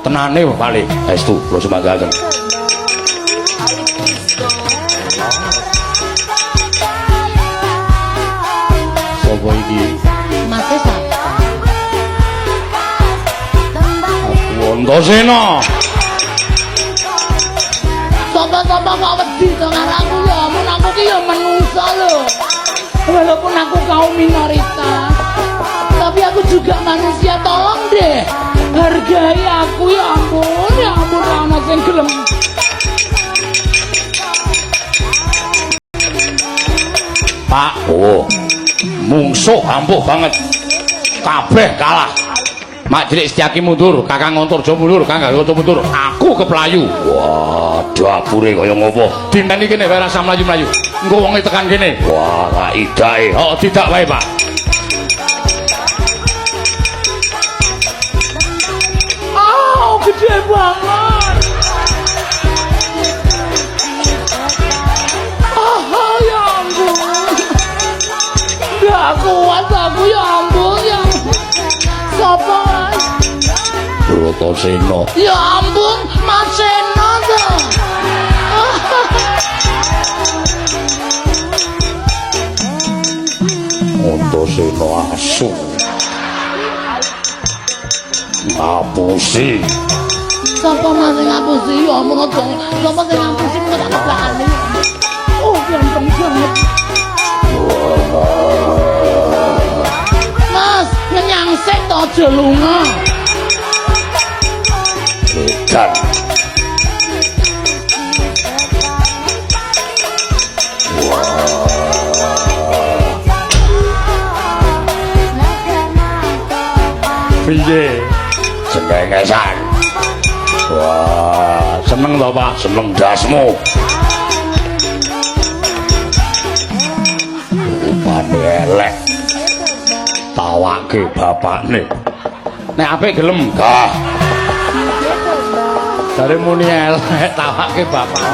tenane Pak estu kula sumanggaken. Sapa iki? Mas Desa. Antasena. Sapa-sapa kok wedi to karo aku ya, mun aku ki ya menungsa lho. Walaupun aku kaum minoritas, tapi aku juga manusia, tolong deh. Hargai aku ya ampun ana sing gelem. Pak, oh. Mungsuh ampuh banget. Kabeh kalah. Mak Cilik Setyaki mundur, Kakang Antarja mundur, Kakang Gatot mundur. Aku keplayu. Wah, dapure kaya ngopo? Dinteni kene wae rasa mlayu-mlayu. Engko wonge tekan kene. Wah, gak idake. Oh, tidak wae, Pak. Oh, gede banget. Oh, ya ampun. Gak kuat aku ya ampun ya. Sapa? Bratasena. Ya ampun, Mas Sena to. Antasena asu. Ngapusi. Sapa mas sing ngapusi ya ampun aja. Sapa sing ngapusi kok tak kebakane. Oh, ganteng banget. Mas, nyangsek to aja lunga. Edan. Piye? Senengesan. Wah, seneng to, Pak? Seneng dasmu. Rupane elek. Tawake bapakne. Nek apik gelem, gah. Dari muni elek tawake bapak.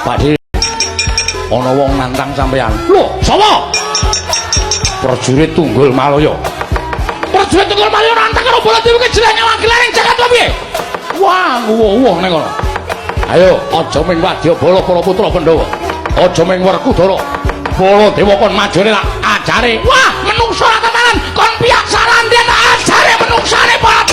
Pak Di, ana wong nantang sampean. Lho, sapa? Prajurit Tunggul Malaya. Prajurit Tunggul Malaya nantang karo Baladewi ki jenenge Wanggilaning Jagat piye? Wah, wuh ning kono. Ayo, aja ming wadya bala para putra Pandhawa. Aja ming Werkudara. Baladewa kon majone tak ajare. Wah, menungso ra tenanan kon piyak saran den ajare menungsane Pak.